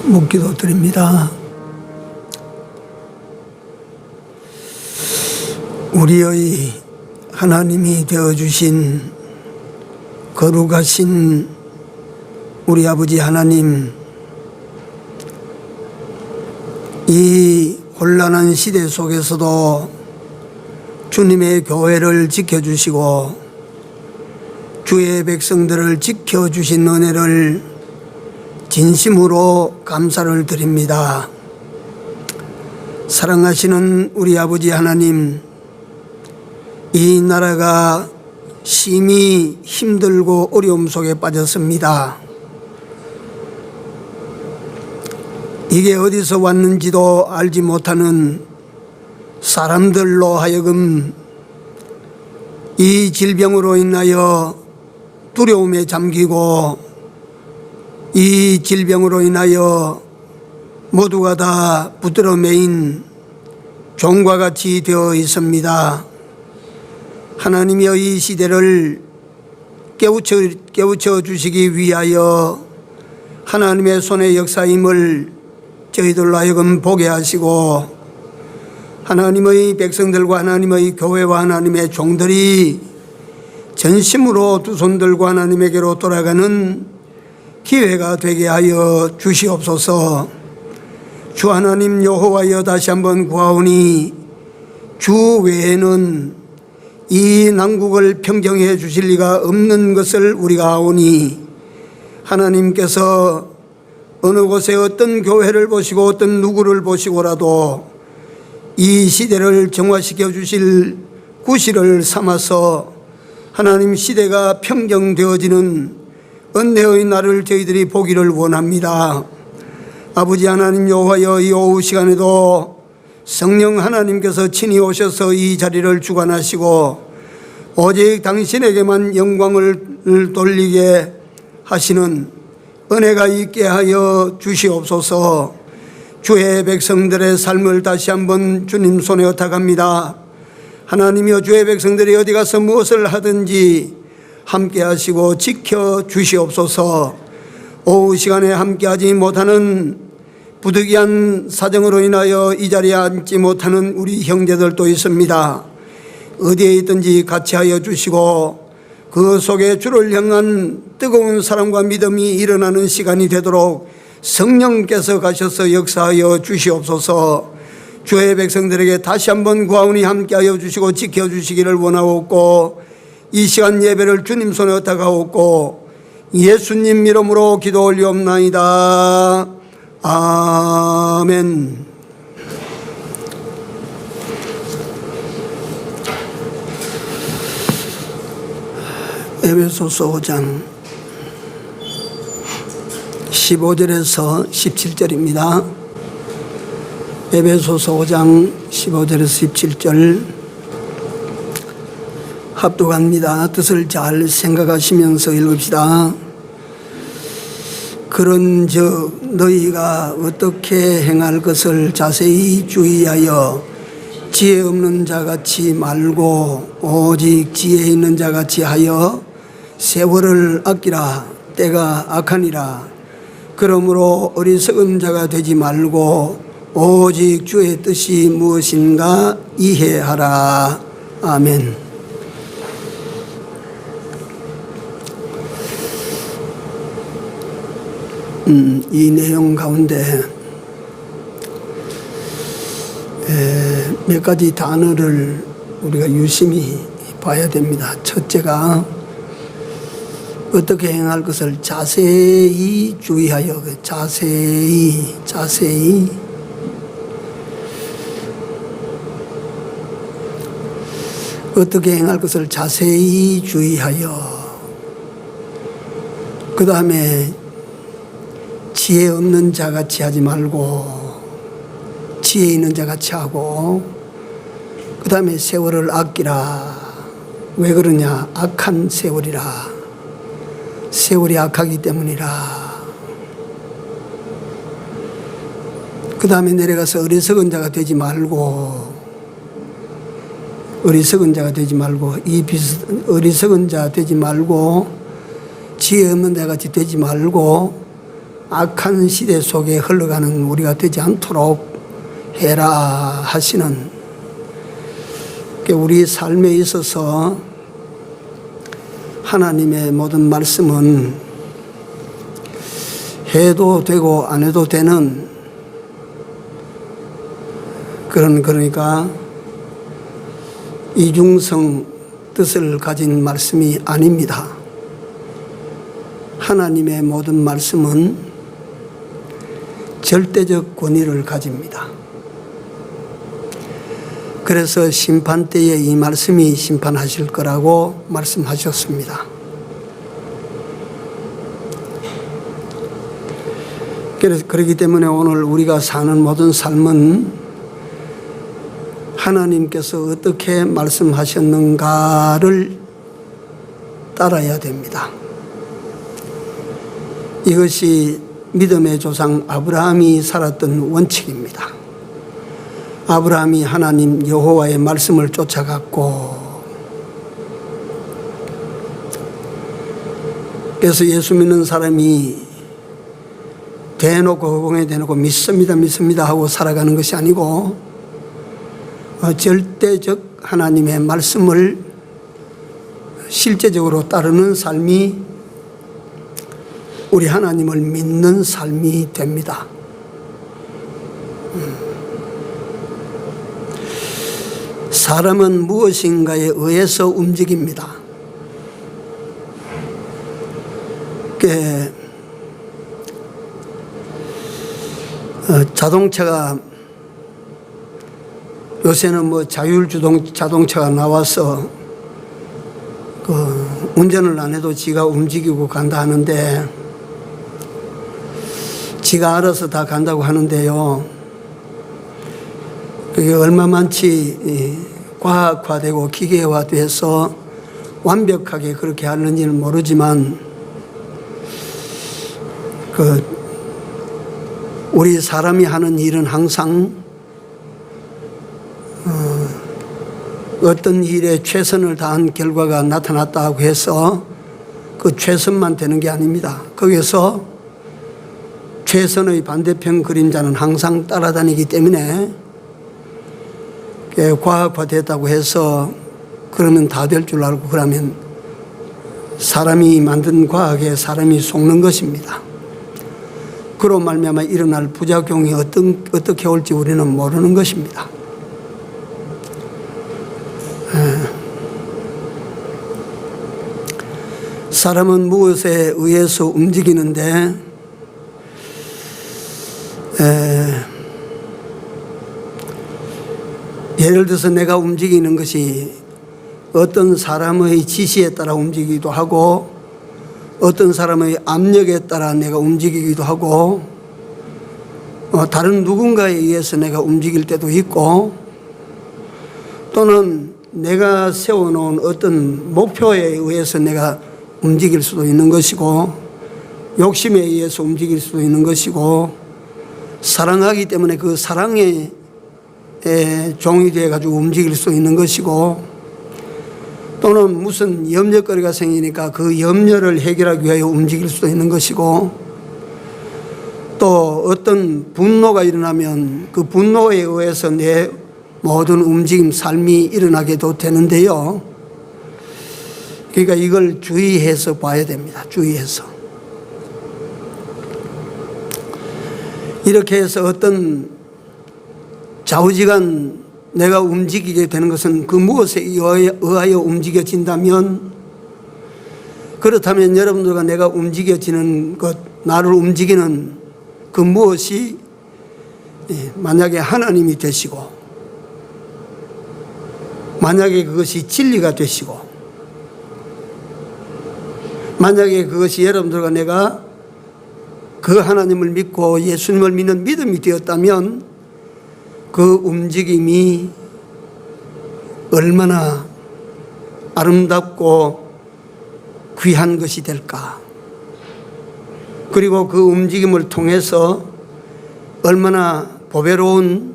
묵기도 드립니다. 우리의 하나님이 되어주신 거룩하신 우리 아버지 하나님, 이 혼란한 시대 속에서도 주님의 교회를 지켜주시고 주의 백성들을 지켜주신 은혜를 진심으로 감사를 드립니다. 사랑하시는 우리 아버지 하나님, 이 나라가 심히 힘들고 어려움 속에 빠졌습니다. 이게 어디서 왔는지도 알지 못하는 사람들로 하여금 이 질병으로 인하여 두려움에 잠기고 이 질병으로 인하여 모두가 다 붙들어 매인 종과 같이 되어 있습니다. 하나님의 이 시대를 깨우쳐 주시기 위하여 하나님의 손의 역사임을 저희들로 하여금 보게 하시고, 하나님의 백성들과 하나님의 교회와 하나님의 종들이 전심으로 두 손 들고 하나님에게로 돌아가는 기회가 되게 하여 주시옵소서. 주 하나님 여호와여, 다시 한번 구하오니 주 외에는 이 난국을 평정해 주실 리가 없는 것을 우리가 아오니, 하나님께서 어느 곳에 어떤 교회를 보시고 어떤 누구를 보시고라도 이 시대를 정화시켜 주실 구실을 삼아서 하나님 시대가 평정되어지는 은혜의 날을 저희들이 보기를 원합니다. 아버지 하나님 여호와여, 이 오후 시간에도 성령 하나님께서 친히 오셔서 이 자리를 주관하시고 오직 당신에게만 영광을 돌리게 하시는 은혜가 있게 하여 주시옵소서. 주의 백성들의 삶을 다시 한번 주님 손에 의탁합니다. 하나님이여, 주의 백성들이 어디 가서 무엇을 하든지 함께 하시고 지켜 주시옵소서. 오후 시간에 함께 하지 못하는 부득이한 사정으로 인하여 이 자리에 앉지 못하는 우리 형제들도 있습니다. 어디에 있든지 같이 하여 주시고 그 속에 주를 향한 뜨거운 사랑과 믿음이 일어나는 시간이 되도록 성령께서 가셔서 역사하여 주시옵소서. 주의 백성들에게 다시 한번 구하오니 함께하여 주시고 지켜주시기를 원하옵고, 이 시간 예배를 주님 손에 의탁하옵고 예수님 이름으로 기도 올리옵나이다. 아멘. 에베소서 5장 15절에서 17절입니다. 에베소서 5장 15절에서 17절 합독합니다. 뜻을 잘 생각하시면서 읽읍시다. 그런즉 너희가 어떻게 행할 것을 자세히 주의하여 지혜 없는 자같이 말고 오직 지혜 있는 자같이 하여 세월을 아끼라. 때가 악하니라. 그러므로 어리석은 자가 되지 말고 오직 주의 뜻이 무엇인가 이해하라. 아멘. 이 내용 가운데 몇 가지 단어를 우리가 유심히 봐야 됩니다. 첫째가 어떻게 행할 것을 자세히 주의하여, 자세히 어떻게 행할 것을 자세히 주의하여, 그 다음에 지혜 없는 자같이 하지 말고 지혜 있는 자같이 하고, 그 다음에 세월을 아끼라. 왜 그러냐? 악한 세월이라. 세월이 악하기 때문이라. 그 다음에 내려가서 어리석은 자가 되지 말고, 어리석은 자가 되지 말고, 어리석은 자 되지 말고, 지혜 없는 자같이 되지 말고, 악한 시대 속에 흘러가는 우리가 되지 않도록 해라 하시는, 우리 삶에 있어서 하나님의 모든 말씀은 해도 되고 안 해도 되는 그러니까 이중성 뜻을 가진 말씀이 아닙니다. 하나님의 모든 말씀은 절대적 권위를 가집니다. 그래서 심판 때에 이 말씀이 심판하실 거라고 말씀하셨습니다. 그래서 그렇기 때문에 오늘 우리가 사는 모든 삶은 하나님께서 어떻게 말씀하셨는가를 따라야 됩니다. 이것이 믿음의 조상 아브라함이 살았던 원칙입니다. 아브라함이 하나님 여호와의 말씀을 쫓아갔고, 그래서 예수 믿는 사람이 대놓고 허공에 대놓고 믿습니다 하고 살아가는 것이 아니고 절대적 하나님의 말씀을 실제적으로 따르는 삶이 우리 하나님을 믿는 삶이 됩니다. 사람은 무엇인가에 의해서 움직입니다. 자동차가 요새는 자동차가 나와서 운전을 안 해도 지가 움직이고 간다 하는데, 지가 알아서 다 간다고 하는데요, 그게 얼마만치 과학화되고 기계화돼서 완벽하게 그렇게 하는지는 모르지만, 우리 사람이 하는 일은 항상 어떤 일에 최선을 다한 결과가 나타났다고 해서 그 최선만 되는 게 아닙니다. 거기서 최선의 반대편 그림자는 항상 따라다니기 때문에, 과학화됐다고 해서 그러면 다 될 줄 알고 그러면 사람이 만든 과학에 사람이 속는 것입니다. 그로 말미암아 일어날 부작용이 어떻게 올지 우리는 모르는 것입니다. 사람은 무엇에 의해서 움직이는데, 예를 들어서 내가 움직이는 것이 어떤 사람의 지시에 따라 움직이기도 하고, 어떤 사람의 압력에 따라 내가 움직이기도 하고, 다른 누군가에 의해서 내가 움직일 때도 있고, 또는 내가 세워놓은 어떤 목표에 의해서 내가 움직일 수도 있는 것이고, 욕심에 의해서 움직일 수도 있는 것이고, 사랑하기 때문에 그 사랑에 종이 되어가지고 움직일 수 있는 것이고, 또는 무슨 염려거리가 생기니까 그 염려를 해결하기 위하여 움직일 수도 있는 것이고, 또 어떤 분노가 일어나면 그 분노에 의해서 내 모든 움직임, 삶이 일어나게도 되는데요. 그러니까 이걸 주의해서 봐야 됩니다. 주의해서. 이렇게 해서 어떤 좌우지간 내가 움직이게 되는 것은 그 무엇에 의하여 움직여진다면, 그렇다면 여러분들과 내가 움직여지는 것, 나를 움직이는 그 무엇이 만약에 하나님이 되시고, 만약에 그것이 진리가 되시고, 만약에 그것이 여러분들과 내가 그 하나님을 믿고 예수님을 믿는 믿음이 되었다면, 그 움직임이 얼마나 아름답고 귀한 것이 될까, 그리고 그 움직임을 통해서 얼마나 보배로운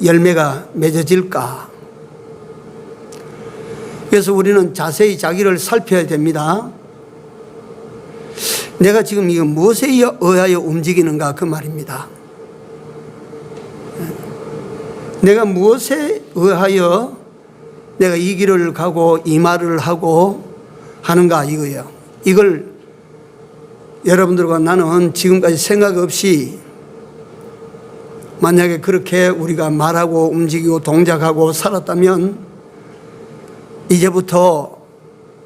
열매가 맺어질까. 그래서 우리는 자세히 자기를 살펴야 됩니다. 내가 지금 이거 무엇에 의하여 움직이는가 그 말입니다. 내가 무엇에 의하여 내가 이 길을 가고 이 말을 하고 하는가 이거예요. 이걸 여러분들과 나는 지금까지 생각 없이 만약에 그렇게 우리가 말하고 움직이고 동작하고 살았다면 이제부터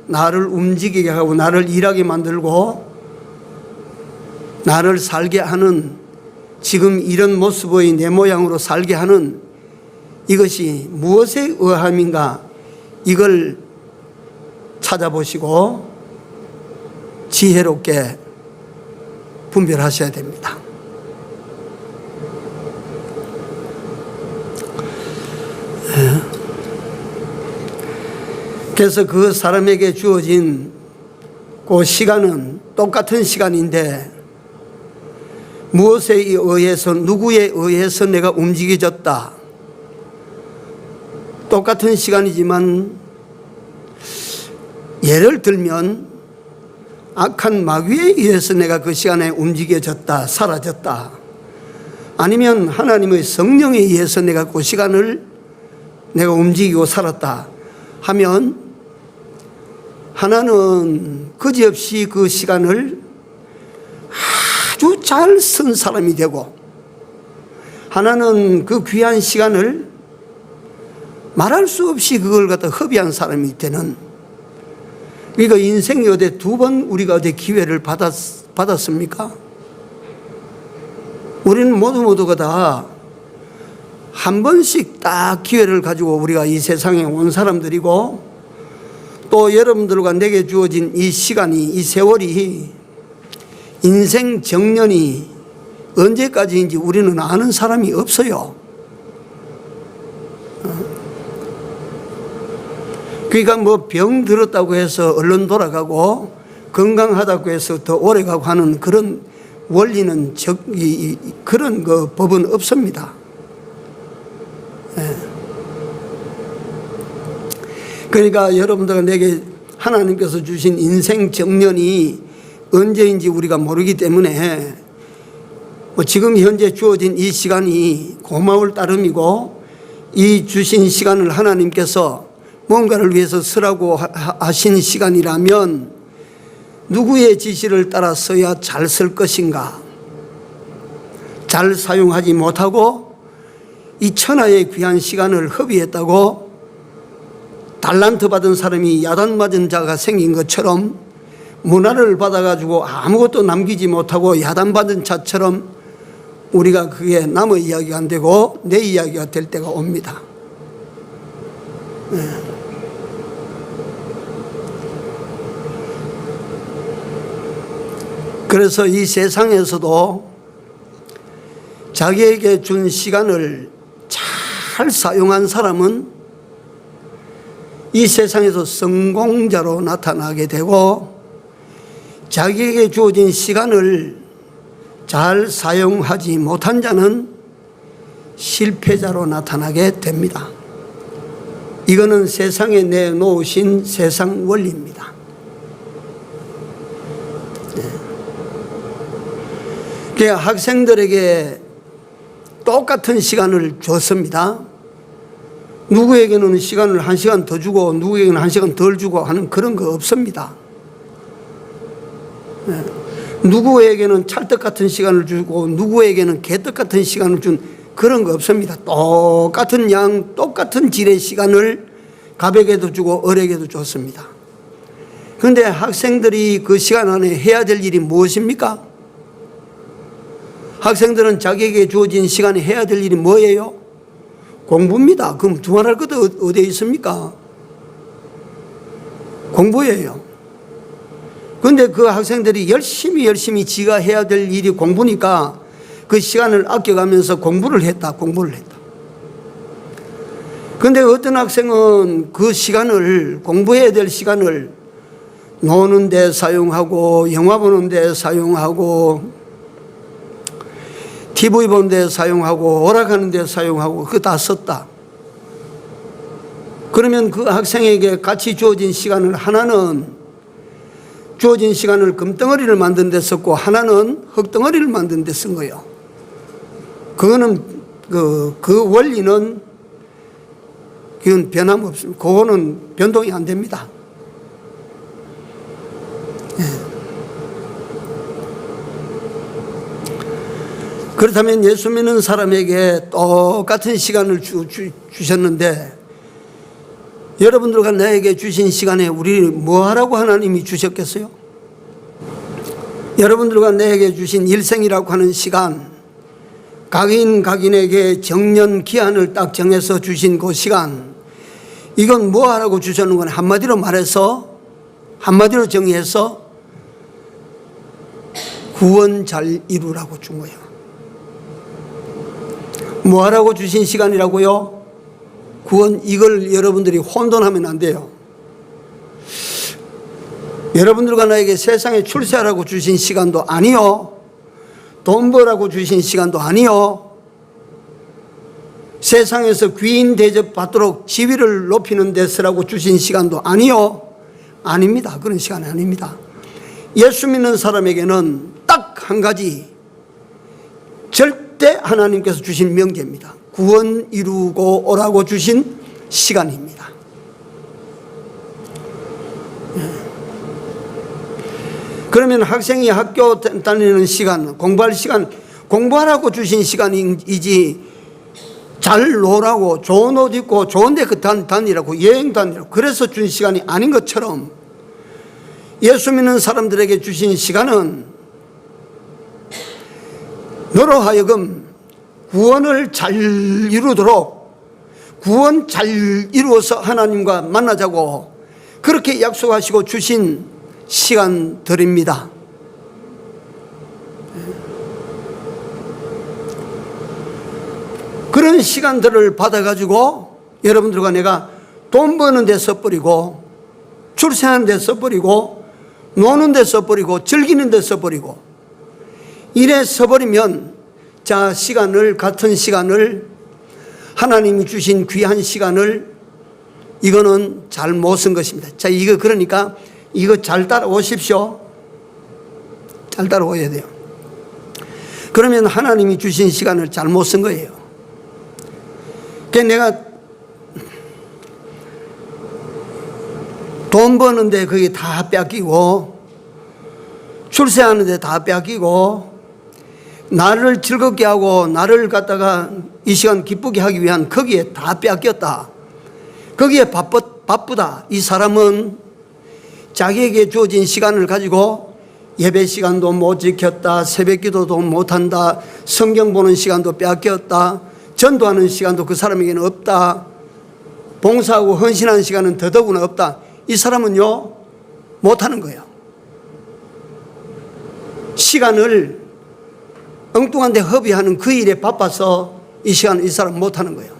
나를 움직이게 하고 나를 일하게 만들고 나를 살게 하는 지금 이런 모습의 내 모양으로 살게 하는 이것이 무엇에 의함인가 이걸 찾아보시고 지혜롭게 분별하셔야 됩니다. 그래서 그 사람에게 주어진 그 시간은 똑같은 시간인데 무엇에 의해서 누구에 의해서 내가 움직여졌다. 똑같은 시간이지만 예를 들면 악한 마귀에 의해서 내가 그 시간에 움직여졌다, 사라졌다. 아니면 하나님의 성령에 의해서 내가 그 시간을 내가 움직이고 살았다 하면 하나는 그지없이 그 시간을 아주 잘 쓴 사람이 되고 하나는 그 귀한 시간을 말할 수 없이 그걸 갖다 허비한 사람이 되는 그러니까 인생이 어디 두 번 우리가 어디 기회를 받았습니까? 우리는 모두가 다 한 번씩 딱 기회를 가지고 우리가 이 세상에 온 사람들이고 또 여러분들과 내게 주어진 이 시간이 이 세월이 인생 정년이 언제까지인지 우리는 아는 사람이 없어요. 그러니까 뭐 병 들었다고 해서 얼른 돌아가고 건강하다고 해서 더 오래 가고 하는 그런 원리는 그런 그 법은 없습니다. 그러니까 여러분들과 내게 하나님께서 주신 인생 정년이 언제인지 우리가 모르기 때문에 지금 현재 주어진 이 시간이 고마울 따름이고 이 주신 시간을 하나님께서 뭔가를 위해서 쓰라고 하신 시간이라면 누구의 지시를 따라서야 잘 쓸 것인가 잘 사용하지 못하고 이 천하의 귀한 시간을 허비했다고 달란트 받은 사람이 야단 맞은 자가 생긴 것처럼 문화를 받아가지고 아무것도 남기지 못하고 야단 받은 자처럼 우리가 그게 남의 이야기가 안 되고 내 이야기가 될 때가 옵니다. 그래서 이 세상에서도 자기에게 준 시간을 잘 사용한 사람은 이 세상에서 성공자로 나타나게 되고 자기에게 주어진 시간을 잘 사용하지 못한 자는 실패자로 나타나게 됩니다. 이거는 세상에 내놓으신 세상 원리입니다. 그러니까 학생들에게 똑같은 시간을 줬습니다. 누구에게는 시간을 1시간 더 주고 누구에게는 1시간 덜 주고 하는 그런 거 없습니다. 누구에게는 찰떡 같은 시간을 주고 누구에게는 개떡 같은 시간을 준 그런 거 없습니다. 똑같은 양 똑같은 질의 시간을 가백에도 주고 어에게도 줬습니다. 그런데 학생들이 그 시간 안에 해야 될 일이 무엇입니까? 학생들은 자기에게 주어진 시간에 해야 될 일이 뭐예요? 공부입니다. 그럼 두말할 것도 어디에 있습니까? 공부예요. 그런데 그 학생들이 열심히 지가 해야 될 일이 공부니까 그 시간을 아껴가면서 공부를 했다. 그런데 어떤 학생은 그 시간을 공부해야 될 시간을 노는 데 사용하고 영화 보는 데 사용하고 TV 보는 데 사용하고 오락하는 데 사용하고 그거 다 썼다. 그러면 그 학생에게 같이 주어진 시간을 하나는 주어진 시간을 금덩어리를 만드는 데 썼고 하나는 흙덩어리를 만드는 데 쓴 거예요. 그거는 그 원리는 그건 변함없습니다. 그거는 변동이 안 됩니다. 예. 그렇다면 예수 믿는 사람에게 똑같은 시간을 주셨는데 여러분들과 나에게 주신 시간에 우리 뭐 하라고 하나님이 주셨겠어요? 여러분들과 나에게 주신 일생이라고 하는 시간, 각인에게 정년 기한을 딱 정해서 주신 그 시간, 이건 뭐 하라고 주셨는 건 한마디로 말해서, 한마디로 정의해서 구원 잘 이루라고 준 거예요. 뭐 하라고 주신 시간이라고요? 구원. 이걸 여러분들이 혼돈하면 안 돼요. 여러분들과 나에게 세상에 출세하라고 주신 시간도 아니요, 돈 벌라고 주신 시간도 아니요, 세상에서 귀인 대접 받도록 지위를 높이는 데 쓰라고 주신 시간도 아니요, 아닙니다. 그런 시간이 아닙니다. 예수 믿는 사람에게는 딱 한 가지 절대 하나님께서 주신 명제입니다. 구원 이루고 오라고 주신 시간입니다. 그러면 학생이 학교 다니는 시간, 공부할 시간, 공부하라고 주신 시간이지 잘 놀라고 좋은 옷 입고 좋은 데 다니라고 여행 다니라고 그래서 준 시간이 아닌 것처럼 예수 믿는 사람들에게 주신 시간은 너로 하여금 구원을 잘 이루도록, 구원 잘 이루어서 하나님과 만나자고 그렇게 약속하시고 주신 시간들입니다. 그런 시간들을 받아가지고 여러분들과 내가 돈 버는 데 써버리고, 출세하는 데 써버리고, 노는 데 써버리고, 즐기는 데 써버리고, 이래 써버리면 자, 시간을, 같은 시간을, 하나님이 주신 귀한 시간을 이거는 잘 못 쓴 것입니다. 자, 이거 그러니까 이거 잘 따라오십시오. 잘 따라오셔야 돼요. 그러면 하나님이 주신 시간을 잘못 쓴 거예요. 그래서 내가 돈 버는데 그게 다 뺏기고, 출세하는데 다 뺏기고, 나를 즐겁게 하고 나를 갖다가 이 시간 기쁘게 하기 위한 거기에 다 뺏겼다. 거기에 바쁘다. 이 사람은 자기에게 주어진 시간을 가지고 예배 시간도 못 지켰다, 새벽 기도도 못한다, 성경 보는 시간도 뺏겼다, 전도하는 시간도 그 사람에게는 없다, 봉사하고 헌신하는 시간은 더더구나 없다. 이 사람은요 못하는 거예요. 시간을 엉뚱한 데 허비하는 그 일에 바빠서 이 시간 이 사람 못하는 거예요.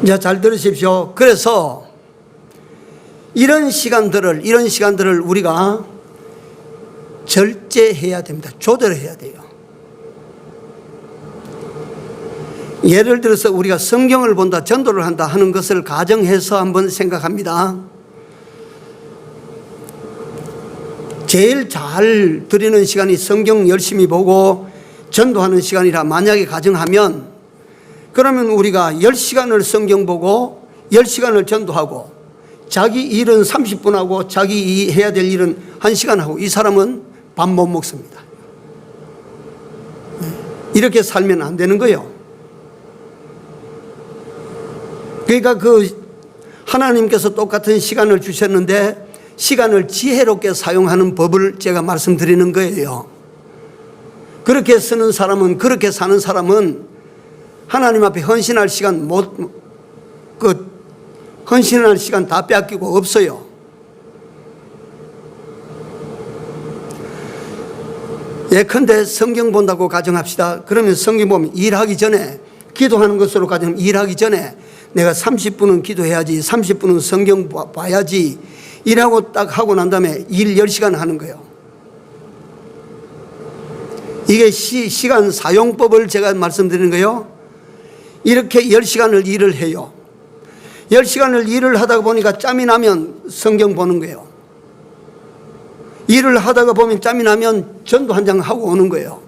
자, 잘 들으십시오. 그래서 이런 시간들을 우리가 절제해야 됩니다. 조절해야 돼요. 예를 들어서 우리가 성경을 본다, 전도를 한다 하는 것을 가정해서 한번 생각합니다. 제일 잘 드리는 시간이 성경 열심히 보고 전도하는 시간이라 만약에 가정하면, 그러면 우리가 10시간을 성경 보고 10시간을 전도하고 자기 일은 30분 하고 자기 해야 될 일은 1시간 하고, 이 사람은 밥 못 먹습니다. 이렇게 살면 안 되는 거예요. 그러니까 하나님께서 똑같은 시간을 주셨는데 시간을 지혜롭게 사용하는 법을 제가 말씀드리는 거예요. 그렇게 쓰는 사람은, 그렇게 사는 사람은 하나님 앞에 헌신할 시간 헌신할 시간 다 뺏기고 없어요. 예컨대 성경 본다고 가정합시다. 그러면 성경 보면 일하기 전에, 기도하는 것으로 가정하면 일하기 전에 내가 30분은 기도해야지, 30분은 성경 봐야지, 일하고 딱 하고 난 다음에 일 10시간 하는 거예요. 이게 시간 사용법을 제가 말씀드리는 거예요. 이렇게 10시간을 일을 해요. 10시간을 일을 하다가 보니까 짬이 나면 성경 보는 거예요. 일을 하다가 보면 짬이 나면 전도 한 장 하고 오는 거예요.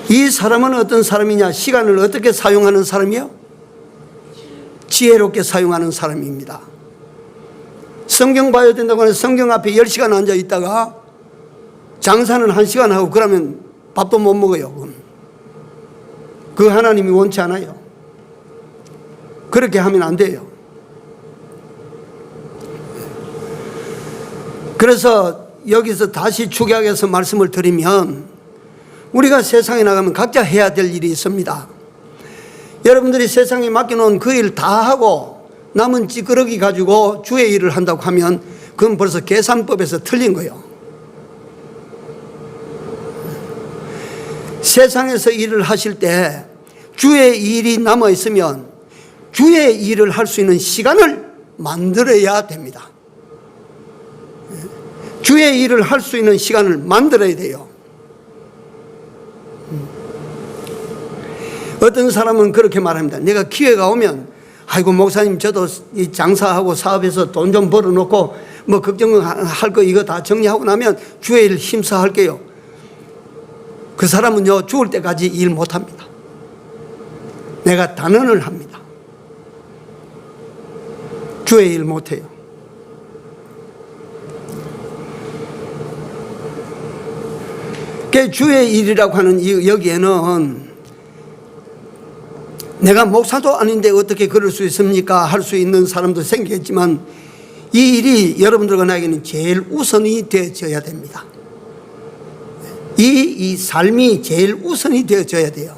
이 사람은 어떤 사람이냐? 시간을 어떻게 사용하는 사람이요? 지혜롭게 사용하는 사람입니다. 성경 봐야 된다고 하면 성경 앞에 10시간 앉아 있다가 장사는 1시간 하고 그러면 밥도 못 먹어요. 그 하나님이 원치 않아요. 그렇게 하면 안 돼요. 그래서 여기서 다시 축약해서 말씀을 드리면 우리가 세상에 나가면 각자 해야 될 일이 있습니다. 여러분들이 세상에 맡겨놓은 그 일 다 하고 남은 찌끄러기 가지고 주의 일을 한다고 하면 그건 벌써 계산법에서 틀린 거예요. 세상에서 일을 하실 때 주의 일이 남아있으면 주의 일을 할 수 있는 시간을 만들어야 됩니다. 주의 일을 할 수 있는 시간을 만들어야 돼요. 어떤 사람은 그렇게 말합니다. 내가 기회가 오면 아이고 목사님 저도 이 장사하고 사업해서 돈 좀 벌어놓고 뭐 걱정할 거 이거 다 정리하고 나면 주의 일 힘써 할게요. 그 사람은요 죽을 때까지 일 못합니다. 내가 단언을 합니다. 주의 일 못해요. 주의 일이라고 하는 여기에는 내가 목사도 아닌데 어떻게 그럴 수 있습니까? 할 수 있는 사람도 생기겠지만 이 일이 여러분들과 나에게는 제일 우선이 되어져야 됩니다. 이 삶이 제일 우선이 되어져야 돼요.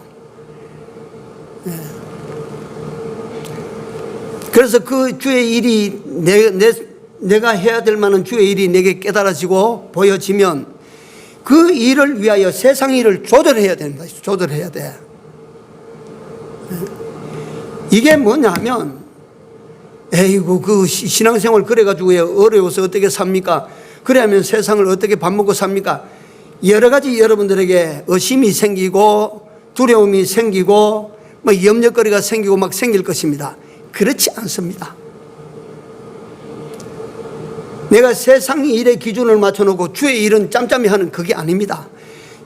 그래서 그 주의 일이 내가 해야 될 만한 주의 일이 내게 깨달아지고 보여지면 그 일을 위하여 세상 일을 조절해야 된다. 조절해야 돼. 이게 뭐냐면 에이구 그 신앙생활 그래가지고 어려워서 어떻게 삽니까? 그래야면 세상을 어떻게 밥 먹고 삽니까? 여러 가지 여러분들에게 의심이 생기고 두려움이 생기고 뭐 염려거리가 생기고 막 생길 것입니다. 그렇지 않습니다. 내가 세상 일의 기준을 맞춰놓고 주의 일은 짬짬이 하는 그게 아닙니다.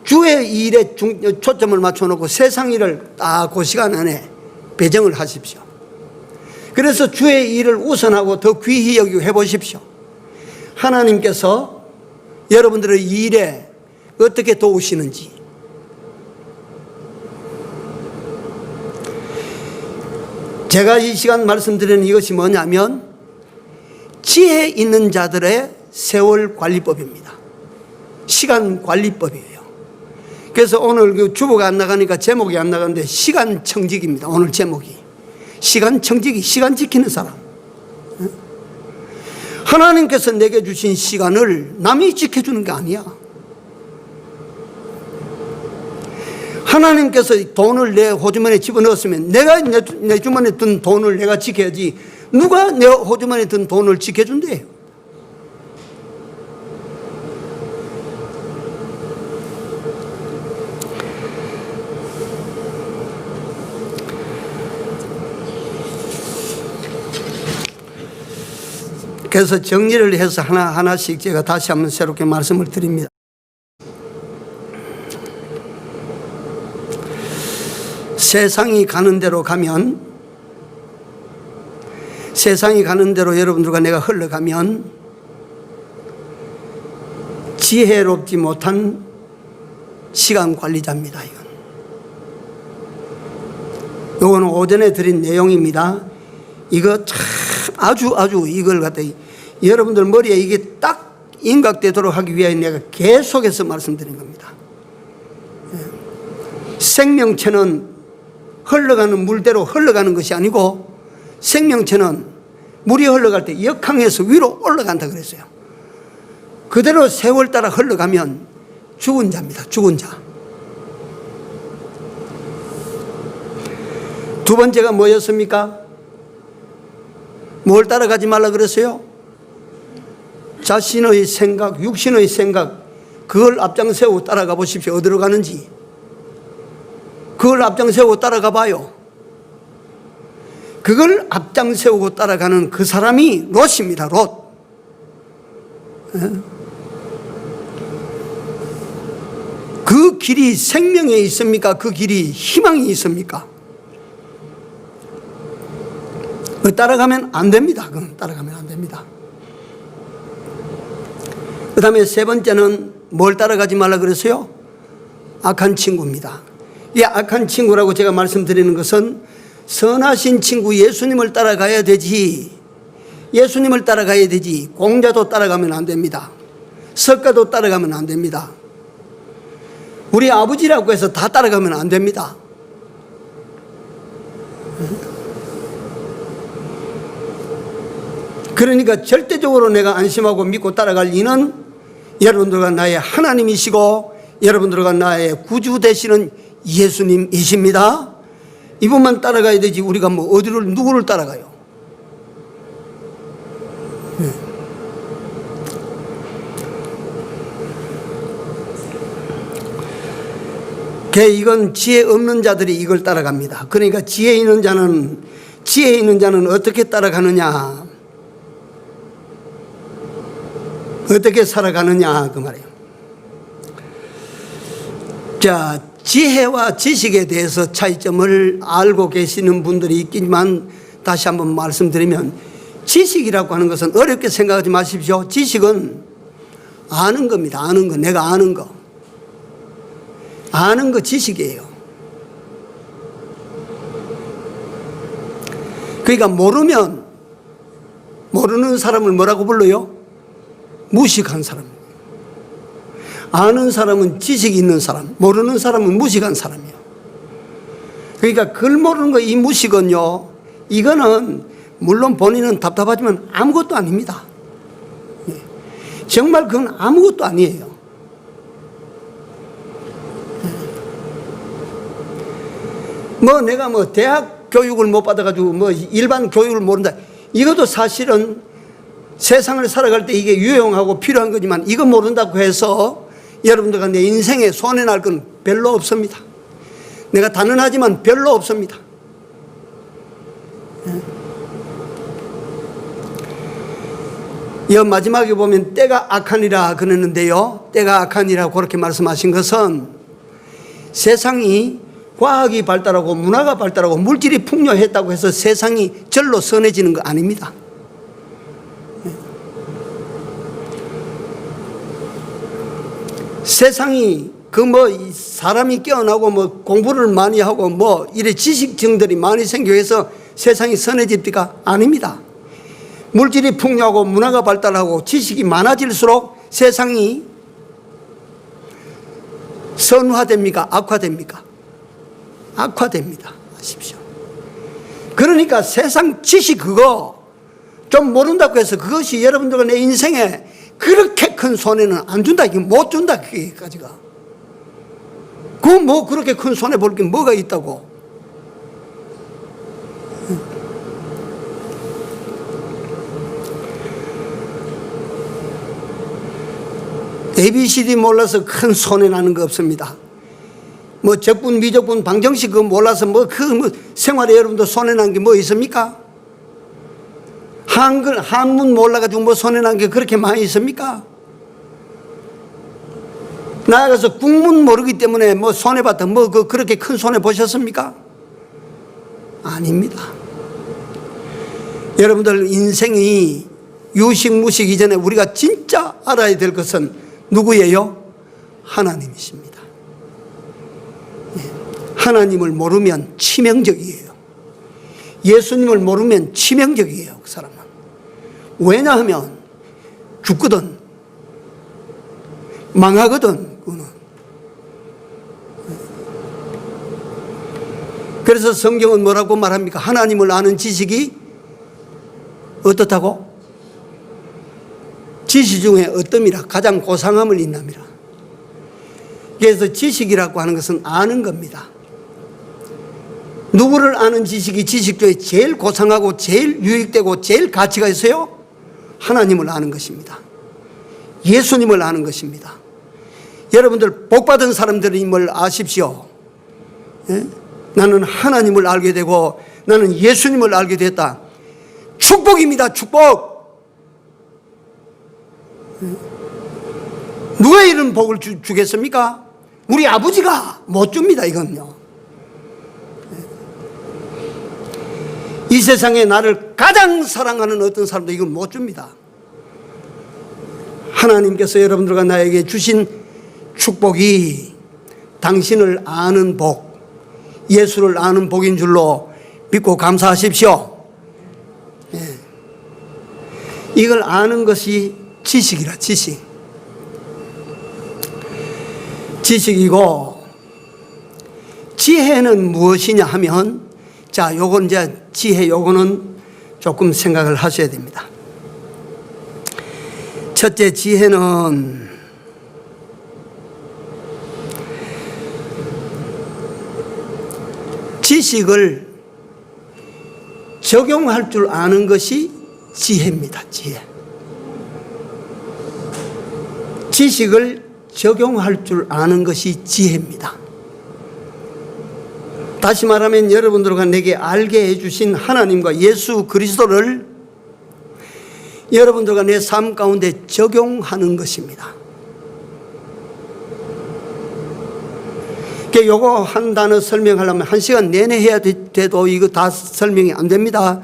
주의 일에 초점을 맞춰놓고 세상 일을 딱 그 시간 안에 배정을 하십시오. 그래서 주의 일을 우선하고 더 귀히 여기고 해보십시오. 하나님께서 여러분들의 일에 어떻게 도우시는지. 제가 이 시간 말씀드리는 이것이 뭐냐면 지혜 있는 자들의 세월 관리법입니다. 시간 관리법이에요. 그래서 오늘 그 주보가 안 나가니까 제목이 안 나가는데 시간 청지기입니다. 오늘 제목이 시간 청지기, 시간 지키는 사람. 하나님께서 내게 주신 시간을 남이 지켜주는 게 아니야. 하나님께서 돈을 내 호주머니에 집어넣었으면 내가 내 주머니에 든 돈을 내가 지켜야지 누가 내 호주머니에 든 돈을 지켜준대요. 그래서 정리를 해서 하나씩 제가 다시 한번 새롭게 말씀을 드립니다. 세상이 가는 대로 가면, 세상이 가는 대로 여러분들과 내가 흘러가면 지혜롭지 못한 시간 관리자입니다. 이거는 오전에 드린 내용입니다. 이거 참 아주 이걸 갖다 여러분들 머리에 이게 딱 인각되도록 하기 위해 내가 계속해서 말씀드린 겁니다. 생명체는 흘러가는 물대로 흘러가는 것이 아니고 생명체는 물이 흘러갈 때 역항에서 위로 올라간다 그랬어요. 그대로 세월 따라 흘러가면 죽은 자입니다. 죽은 자. 두 번째가 뭐였습니까? 뭘 따라가지 말라 그랬어요? 자신의 생각, 육신의 생각, 그걸 앞장세우고 따라가 보십시오. 어디로 가는지. 그걸 앞장세우고 따라가 봐요. 그걸 앞장 세우고 따라가는 그 사람이 롯입니다. 롯. 그 길이 생명에 있습니까? 그 길이 희망이 있습니까? 따라가면 안 됩니다. 그건 따라가면 안 됩니다. 그 다음에 세 번째는 뭘 따라가지 말라 그랬어요? 악한 친구입니다. 이 악한 친구라고 제가 말씀드리는 것은 선하신 친구 예수님을 따라가야 되지, 예수님을 따라가야 되지, 공자도 따라가면 안 됩니다. 석가도 따라가면 안 됩니다. 우리 아버지라고 해서 다 따라가면 안 됩니다. 그러니까 절대적으로 내가 안심하고 믿고 따라갈 이는 여러분들과 나의 하나님이시고 여러분들과 나의 구주 되시는 예수님이십니다. 이분만 따라가야 되지 우리가 뭐 어디를 누구를 따라가요? 이건 지혜 없는 자들이 이걸 따라갑니다. 그러니까 지혜 있는 자는 어떻게 따라가느냐, 어떻게 살아가느냐 그 말이에요. 자, 지혜와 지식에 대해서 차이점을 알고 계시는 분들이 있지만 다시 한번 말씀드리면, 지식이라고 하는 것은 어렵게 생각하지 마십시오. 지식은 아는 겁니다. 아는 거, 내가 아는 거. 아는 거 지식이에요. 그러니까 모르는 사람을 뭐라고 불러요? 무식한 사람. 아는 사람은 지식이 있는 사람, 모르는 사람은 무식한 사람이에요. 그러니까 글 모르는 거, 이 무식은요, 이거는 물론 본인은 답답하지만 아무것도 아닙니다. 정말 그건 아무것도 아니에요. 내가 대학 교육을 못 받아가지고 일반 교육을 모른다, 이것도 사실은 세상을 살아갈 때 이게 유용하고 필요한 거지만 이거 모른다고 해서 여러분들과 내 인생에 손해날 건 별로 없습니다. 내가 단언하지만 별로 없습니다. 이 마지막에 보면 때가 악하니라 그러는데요, 때가 악하니라 그렇게 말씀하신 것은 세상이 과학이 발달하고 문화가 발달하고 물질이 풍요했다고 해서 세상이 절로 선해지는 거 아닙니다. 세상이 사람이 깨어나고 공부를 많이 하고 이래 지식층들이 많이 생겨서 세상이 선해집니까? 아닙니다. 물질이 풍요하고 문화가 발달하고 지식이 많아질수록 세상이 선화됩니까? 악화됩니까? 악화됩니다. 아십시오. 그러니까 세상 지식 그거 좀 모른다고 해서 그것이 여러분들과 내 인생에 그렇게 큰 손해는 안 준다. 이게 못 준다. 그게까지가. 그렇게 큰 손해 볼 게 뭐가 있다고. ABCD 몰라서 큰 손해 나는 거 없습니다. 적분, 미적분, 방정식 그거 몰라서 생활에 여러분들 손해 난 게 뭐 있습니까? 한문 몰라가지고 손해 난 게 그렇게 많이 있습니까? 나아가서 국문 모르기 때문에 손해봤다. 그렇게 큰 손해 보셨습니까? 아닙니다. 여러분들 인생이 유식, 무식 이전에 우리가 진짜 알아야 될 것은 누구예요? 하나님이십니다. 하나님을 모르면 치명적이에요. 예수님을 모르면 치명적이에요. 그 사람은. 왜냐하면 죽거든, 망하거든. 그거는. 그래서 성경은 뭐라고 말합니까? 하나님을 아는 지식이 어떻다고? 지식 중에 어뜸이라 가장 고상함을 인함이라. 그래서 지식이라고 하는 것은 아는 겁니다. 누구를 아는 지식이 지식 중에 제일 고상하고 제일 유익되고 제일 가치가 있어요? 하나님을 아는 것입니다. 예수님을 아는 것입니다. 여러분들 복받은 사람들임을 아십시오. 예? 나는 하나님을 알게 되고 나는 예수님을 알게 됐다. 축복입니다. 축복. 누가 이런 복을 주겠습니까? 우리 아버지가 못 줍니다. 이건요. 이 세상에 나를 가장 사랑하는 어떤 사람도 이건 못 줍니다. 하나님께서 여러분들과 나에게 주신 축복이 당신을 아는 복, 예수를 아는 복인 줄로 믿고 감사하십시오. 네. 이걸 아는 것이 지식이라, 지식. 지식이고, 지혜는 무엇이냐 하면, 자, 요건 이제 지혜, 요거는 조금 생각을 하셔야 됩니다. 첫째, 지혜는 지식을 적용할 줄 아는 것이 지혜입니다. 지혜. 지식을 적용할 줄 아는 것이 지혜입니다. 다시 말하면 여러분들과 내게 알게 해주신 하나님과 예수 그리스도를 여러분들과 내 삶 가운데 적용하는 것입니다. 요거 한 단어 설명하려면 1시간 내내 해야 돼도 이거 다 설명이 안 됩니다.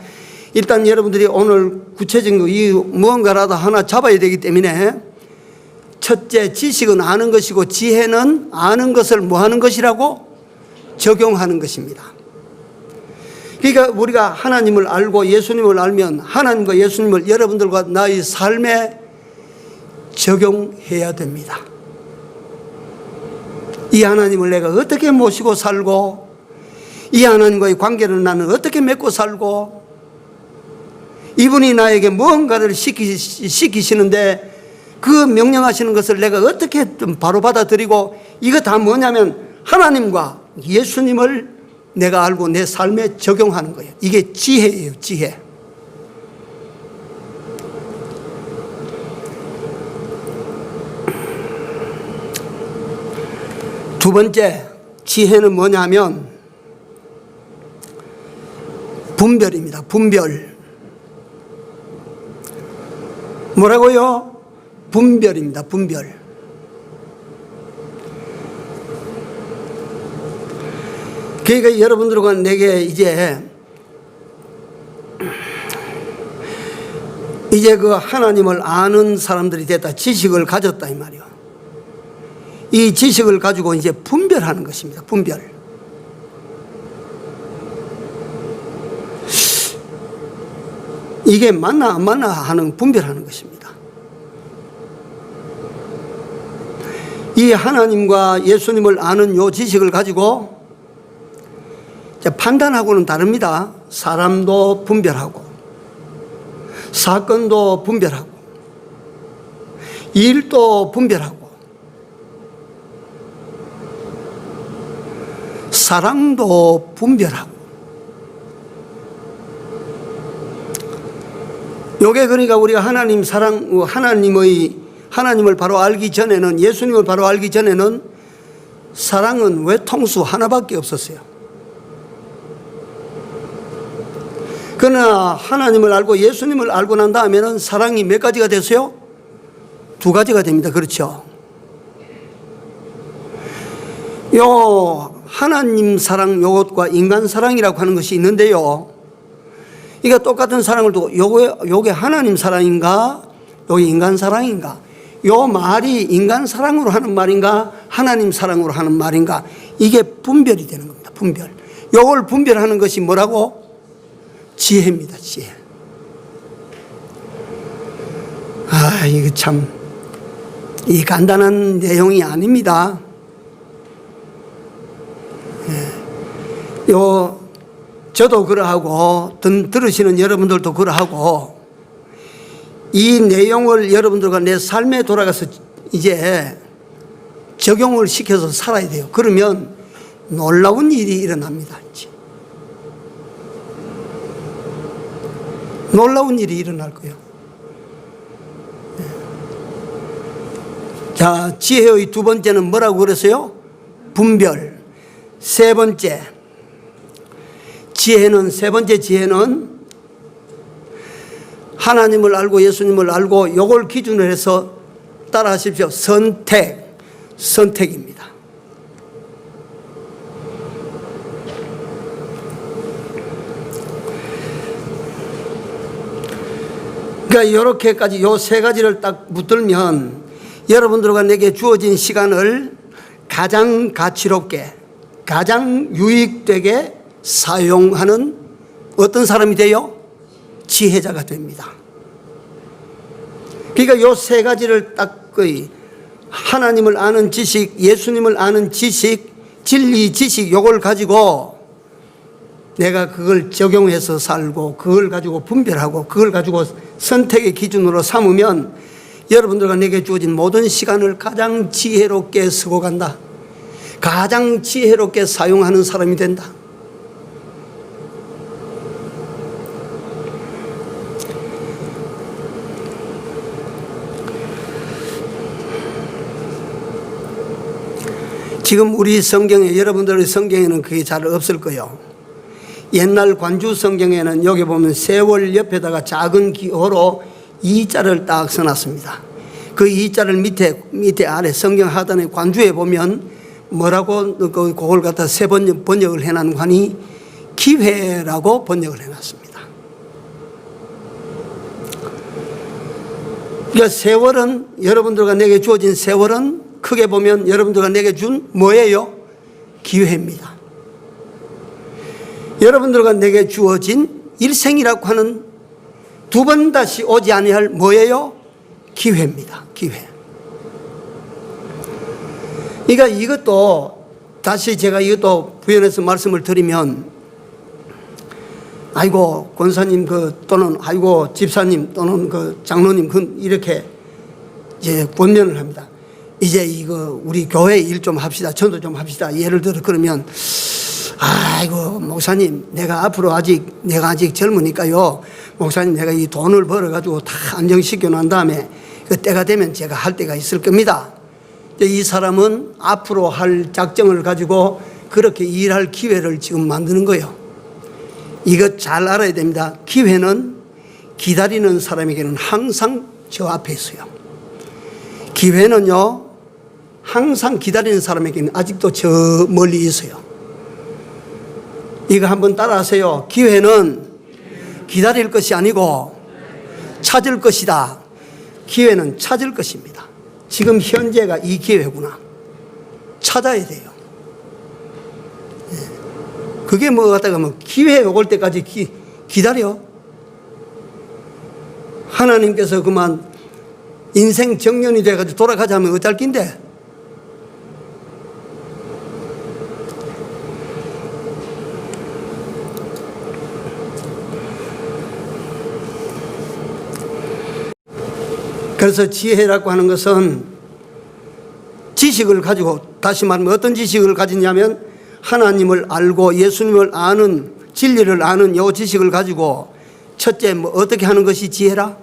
일단 여러분들이 오늘 구체적인 이 무언가라도 하나 잡아야 되기 때문에 첫째, 지식은 아는 것이고 지혜는 아는 것을 뭐 하는 것이라고? 적용하는 것입니다. 그러니까 우리가 하나님을 알고 예수님을 알면 하나님과 예수님을 여러분들과 나의 삶에 적용해야 됩니다. 이 하나님을 내가 어떻게 모시고 살고, 이 하나님과의 관계를 나는 어떻게 맺고 살고, 이분이 나에게 무언가를 시키시는데 그 명령하시는 것을 내가 어떻게 좀 바로 받아들이고, 이거 다 뭐냐면 하나님과 예수님을 내가 알고 내 삶에 적용하는 거예요. 이게 지혜예요, 지혜. 두 번째, 지혜는 뭐냐면 분별입니다. 분별. 뭐라고요? 분별입니다. 분별. 그러니까 여러분들과 내게 이제 그 하나님을 아는 사람들이 됐다. 지식을 가졌다 이 말이요. 이 지식을 가지고 이제 분별하는 것입니다. 분별. 이게 맞나 안 맞나 하는 분별하는 것입니다. 이 하나님과 예수님을 아는 요 지식을 가지고 판단하고는 다릅니다. 사람도 분별하고, 사건도 분별하고, 일도 분별하고, 사랑도 분별하고. 요게 그러니까 우리가 하나님 사랑, 하나님을 바로 알기 전에는, 예수님을 바로 알기 전에는 사랑은 외통수 하나밖에 없었어요. 그러나 하나님을 알고 예수님을 알고 난 다음에는 사랑이 몇 가지가 됐어요? 두 가지가 됩니다. 그렇죠? 요 하나님 사랑 요것과 인간 사랑이라고 하는 것이 있는데요. 이게 똑같은 사랑을 두고 요게 하나님 사랑인가? 요게 인간 사랑인가? 요 말이 인간 사랑으로 하는 말인가? 하나님 사랑으로 하는 말인가? 이게 분별이 되는 겁니다. 분별. 요걸 분별하는 것이 뭐라고? 지혜입니다. 지혜. 이거 참, 이 간단한 내용이 아닙니다. 저도 그러하고, 들으시는 여러분들도 그러하고, 이 내용을 여러분들과 내 삶에 돌아가서 이제 적용을 시켜서 살아야 돼요. 그러면 놀라운 일이 일어납니다. 이제. 놀라운 일이 일어날 거예요. 자, 지혜의 두 번째는 뭐라고 그랬어요? 분별. 세 번째, 지혜는, 세 번째 지혜는 하나님을 알고 예수님을 알고 요걸 기준으로 해서 따라 하십시오. 선택입니다. 그러니까 이렇게까지 요 세 가지를 딱 붙들면 여러분들과 내게 주어진 시간을 가장 가치롭게, 가장 유익되게 사용하는 어떤 사람이 돼요? 지혜자가 됩니다. 그러니까 요 세 가지를 딱 하나님을 아는 지식, 예수님을 아는 지식, 진리 지식 요걸 가지고 내가 그걸 적용해서 살고 그걸 가지고 분별하고 그걸 가지고 선택의 기준으로 삼으면 여러분들과 내게 주어진 모든 시간을 가장 지혜롭게 쓰고 간다. 가장 지혜롭게 사용하는 사람이 된다. 지금 우리 성경에, 여러분들의 성경에는 그게 잘 없을 거예요. 옛날 관주 성경에는 여기 보면 세월 옆에다가 작은 기호로 이자를 딱 써놨습니다. 그 이자를 밑에 아래 성경 하단에 관주에 보면 뭐라고 그걸 갖다 세 번 번역을 해놓은 관이 기회라고 번역을 해놨습니다. 그러니까 세월은, 여러분들과 내게 주어진 세월은 크게 보면 여러분들과 내게 준 뭐예요? 기회입니다. 여러분들과 내게 주어진 일생이라고 하는 두 번 다시 오지 아니할 뭐예요? 기회입니다. 기회. 그러니까 이것도 다시 제가 이것도 부연해서 말씀을 드리면, 아이고 권사님 또는 아이고 집사님 또는 장로님 이렇게 이제 권면을 합니다. 이제 이거 우리 교회 일 좀 합시다. 전도 좀 합시다. 예를 들어 그러면 아이고 목사님 내가 아직 젊으니까요. 목사님 내가 이 돈을 벌어가지고 다 안정시켜 놓은 다음에 그 때가 되면 제가 할 때가 있을 겁니다. 이 사람은 앞으로 할 작정을 가지고 그렇게 일할 기회를 지금 만드는 거예요. 이거 잘 알아야 됩니다. 기회는 기다리는 사람에게는 항상 저 앞에 있어요. 기회는요 항상 기다리는 사람에게는 아직도 저 멀리 있어요. 이거 한번 따라하세요. 기회는 기다릴 것이 아니고 찾을 것이다. 기회는 찾을 것입니다. 지금 현재가 이 기회구나. 찾아야 돼요. 그게 뭐 갖다가 기회가 올 때까지 기다려. 하나님께서 그만 인생 정년이 돼가지고 돌아가자면 어쩔 낀데. 그래서 지혜라고 하는 것은 지식을 가지고, 다시 말하면 어떤 지식을 가지냐면 하나님을 알고 예수님을 아는, 진리를 아는 요 지식을 가지고 첫째 어떻게 하는 것이 지혜라?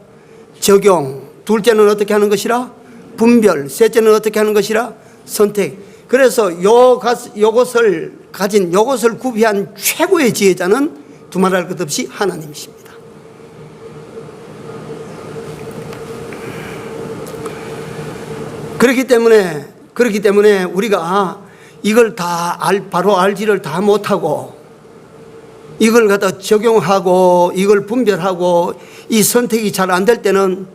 적용. 둘째는 어떻게 하는 것이라? 분별. 셋째는 어떻게 하는 것이라? 선택. 그래서 요것을 구비한 최고의 지혜자는 두말할 것 없이 하나님이십니다. 그렇기 때문에 우리가 이걸 다 바로 알지를 다 못하고 이걸 갖다 적용하고 이걸 분별하고 이 선택이 잘 안 될 때는,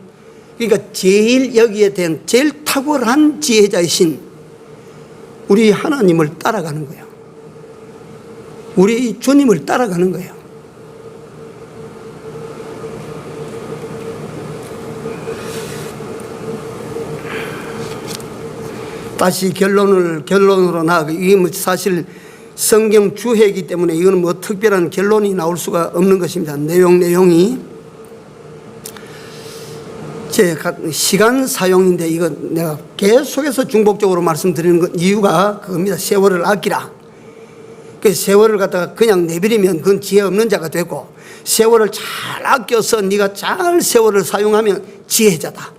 그러니까 제일 여기에 대한 제일 탁월한 지혜자이신 우리 하나님을 따라가는 거예요. 우리 주님을 따라가는 거예요. 다시 결론으로 나아가, 이게 사실 성경 주해이기 때문에 이거는 특별한 결론이 나올 수가 없는 것입니다. 내용이 제 시간 사용인데, 이거 내가 계속해서 중복적으로 말씀드리는 이유가 그겁니다. 세월을 아끼라. 그 세월을 갖다가 그냥 내버리면 그건 지혜 없는 자가 되고, 세월을 잘 아껴서 네가 잘 세월을 사용하면 지혜자다.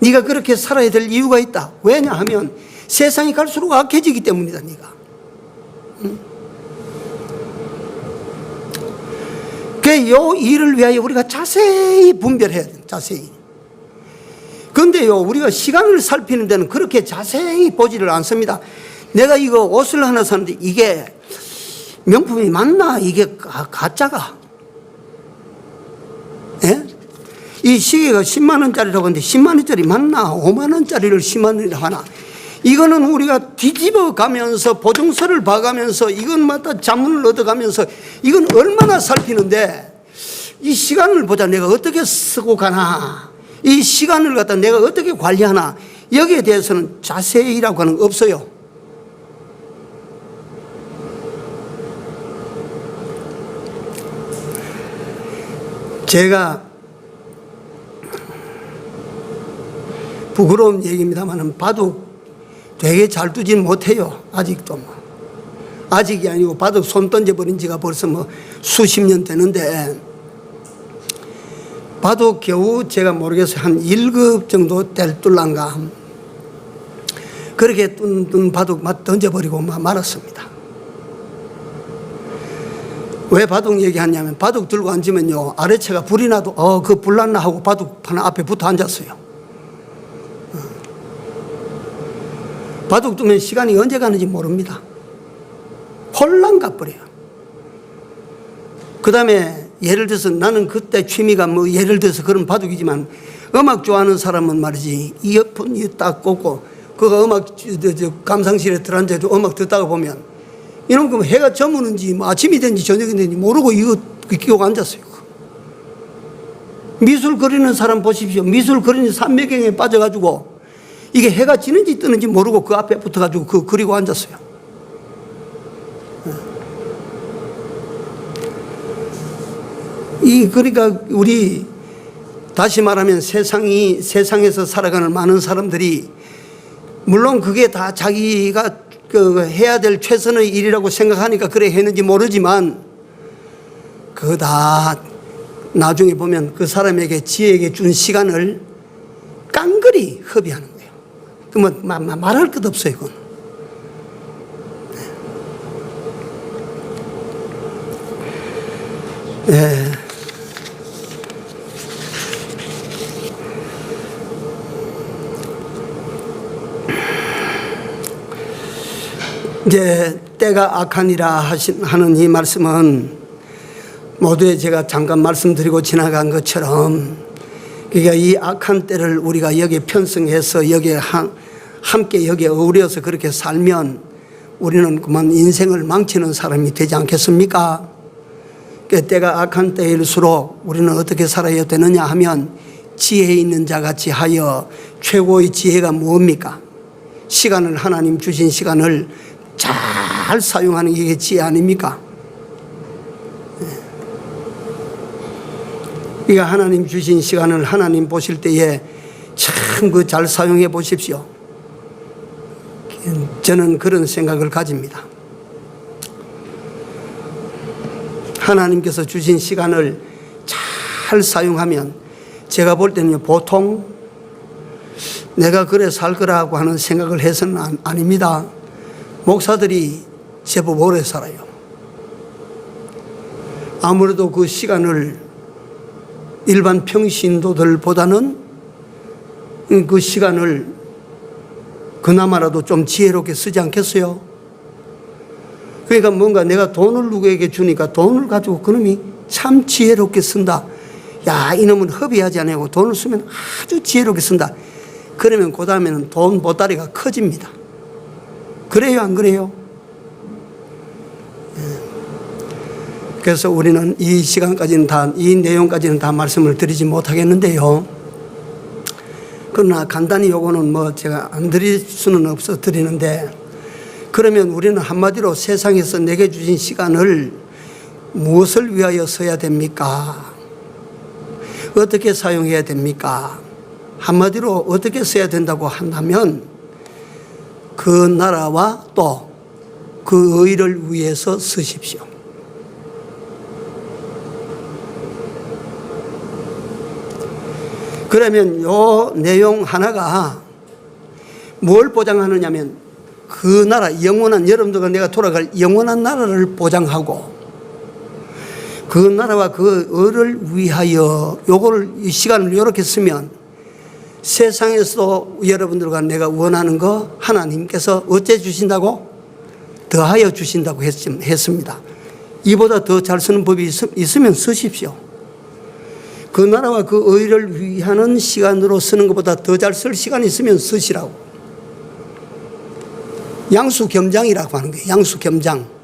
네가 그렇게 살아야 될 이유가 있다. 왜냐하면 세상이 갈수록 악해지기 때문이다. 네가. 요 일을 위하여 우리가 자세히 분별해야 돼요. 자세히. 그런데요, 우리가 시간을 살피는 데는 그렇게 자세히 보지를 않습니다. 내가 이거 옷을 하나 샀는데 이게 명품이 맞나? 이게 가짜가? 예? 이 시계가 10만 원짜리라고 하는데 10만 원짜리 맞나? 5만 원짜리를 10만 원이라고 하나? 이거는 우리가 뒤집어 가면서 보증서를 봐가면서 이것마다 자문을 얻어가면서 이건 얼마나 살피는데 이 시간을 보자. 내가 어떻게 쓰고 가나? 이 시간을 갖다 내가 어떻게 관리하나? 여기에 대해서는 자세히라고 하는 거 없어요. 제가 부끄러운 얘기입니다만 바둑 되게 잘 두진 못해요. 아직도. 아직이 아니고 바둑 손 던져버린 지가 벌써 수십 년 되는데 바둑 겨우 제가 모르겠어요. 한 1급 정도 될 뚫란가. 그렇게 뜬 바둑 던져버리고 말았습니다. 왜 바둑 얘기하냐면 바둑 들고 앉으면요. 아래채가 불이 나도 그 불났나 하고 바둑 하나 앞에 붙어 앉았어요. 바둑 두면 시간이 언제 가는지 모릅니다. 혼란 가버려요. 그 다음에 예를 들어서 나는 그때 취미가 예를 들어서 그런 바둑이지만 음악 좋아하는 사람은 말이지 이어폰 딱 꽂고 그거 음악 감상실에 들어앉아도 음악 듣다가 보면 이런 거 해가 저무는지 아침이 된지 저녁이 된지 모르고 이거 끼고 앉았어요. 미술 그리는 사람 보십시오. 미술 그리는 삼매경에 빠져가지고 이게 해가 지는지 뜨는지 모르고 그 앞에 붙어가지고 그거 그리고 앉았어요. 그러니까 우리 다시 말하면 세상에서 살아가는 많은 사람들이 물론 그게 다 자기가 해야 될 최선의 일이라고 생각하니까 그래 했는지 모르지만 그거 다 나중에 보면 그 사람에게 지혜에게 준 시간을 깡그리 허비하는 거예요. 그러면 말할 것 없어요. 이건. 네. 이제 때가 악하니라 하는 이 말씀은 모두에 제가 잠깐 말씀드리고 지나간 것처럼 그러니까 이 악한 때를 우리가 여기에 편성해서 여기에 함께 여기에 어우러서 그렇게 살면 우리는 그만 인생을 망치는 사람이 되지 않겠습니까? 그 때가 악한 때일수록 우리는 어떻게 살아야 되느냐 하면 지혜 있는 자 같이 하여 최고의 지혜가 뭡니까? 시간을 하나님 주신 시간을 잘 사용하는 게 지혜 아닙니까? 그러니까 하나님 주신 시간을 하나님 보실 때에 참 그 잘 사용해 보십시오. 저는 그런 생각을 가집니다. 하나님께서 주신 시간을 잘 사용하면 제가 볼 때는 보통 내가 그래 살 거라고 하는 생각을 해서는 아닙니다. 목사들이 제법 오래 살아요. 아무래도 그 시간을 일반 평신도들보다는 그 시간을 그나마라도 좀 지혜롭게 쓰지 않겠어요? 그러니까 뭔가 내가 돈을 누구에게 주니까 돈을 가지고 그놈이 참 지혜롭게 쓴다. 야, 이놈은 허비하지 않고 돈을 쓰면 아주 지혜롭게 쓴다. 그러면 그 다음에는 돈 보따리가 커집니다. 그래요, 안 그래요? 그래서 우리는 이 시간까지는 이 내용까지는 다 말씀을 드리지 못하겠는데요. 그러나 간단히 요거는 제가 안 드릴 수는 없어 드리는데, 그러면 우리는 한마디로 세상에서 내게 주신 시간을 무엇을 위하여 써야 됩니까? 어떻게 사용해야 됩니까? 한마디로 어떻게 써야 된다고 한다면 그 나라와 또 그 의를 위해서 쓰십시오. 그러면 요 내용 하나가 뭘 보장하느냐면 그 나라 영원한, 여러분들과 내가 돌아갈 영원한 나라를 보장하고 그 나라와 그 의를 위하여 요거를 이 시간을 이렇게 쓰면 세상에서도 여러분들과 내가 원하는 거 하나님께서 어째 주신다고? 더하여 주신다고 했습니다. 이보다 더 잘 쓰는 법이 있으면 쓰십시오. 그 나라와 그 의를 위하는 시간으로 쓰는 것보다 더 잘 쓸 시간이 있으면 쓰시라고. 양수겸장이라고 하는 거예요. 양수겸장.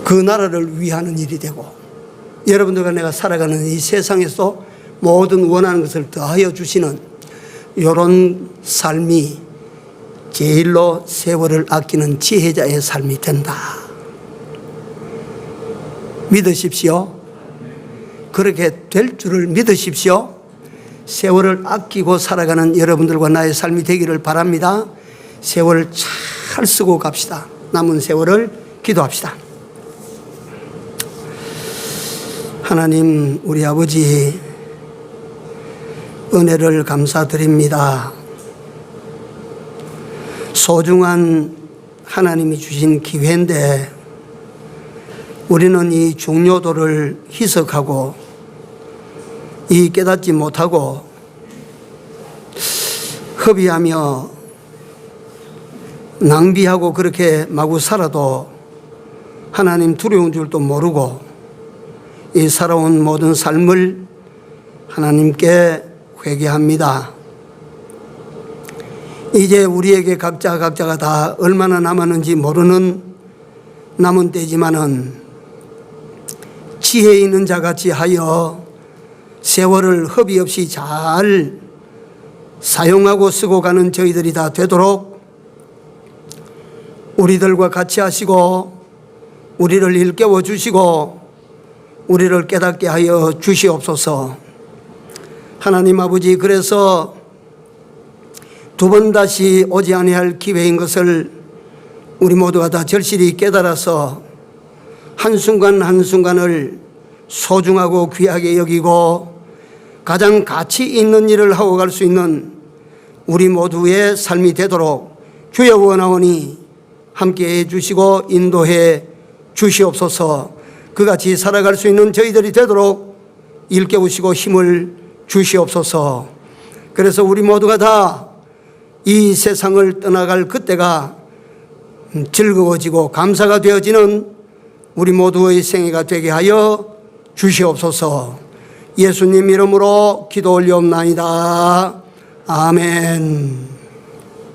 그 나라를 위하는 일이 되고 여러분들과 내가 살아가는 이 세상에서 모든 원하는 것을 더하여 주시는 이런 삶이 제일로 세월을 아끼는 지혜자의 삶이 된다. 믿으십시오. 그렇게 될 줄을 믿으십시오. 세월을 아끼고 살아가는 여러분들과 나의 삶이 되기를 바랍니다. 세월을 잘 쓰고 갑시다. 남은 세월을 기도합시다. 하나님, 우리 아버지 은혜를 감사드립니다. 소중한 하나님이 주신 기회인데 우리는 이 중요도를 희석하고 이 깨닫지 못하고 허비하며 낭비하고 그렇게 마구 살아도 하나님 두려운 줄도 모르고 이 살아온 모든 삶을 하나님께 회개합니다. 이제 우리에게 각자가 다 얼마나 남았는지 모르는 남은 때지만은 지혜 있는 자같이 하여 세월을 허비 없이 잘 사용하고 쓰고 가는 저희들이 다 되도록 우리들과 같이 하시고 우리를 일깨워 주시고 우리를 깨닫게 하여 주시옵소서. 하나님 아버지, 그래서 두 번 다시 오지 아니할 기회인 것을 우리 모두가 다 절실히 깨달아서 한순간 한순간을 소중하고 귀하게 여기고 가장 가치 있는 일을 하고 갈 수 있는 우리 모두의 삶이 되도록 주여 원하오니 함께해 주시고 인도해 주시옵소서. 그같이 살아갈 수 있는 저희들이 되도록 일깨우시고 힘을 주시옵소서. 그래서 우리 모두가 다 이 세상을 떠나갈 그때가 즐거워지고 감사가 되어지는 우리 모두의 생애가 되게 하여 주시옵소서. 예수님 이름으로 기도 올려옵나이다. 아멘.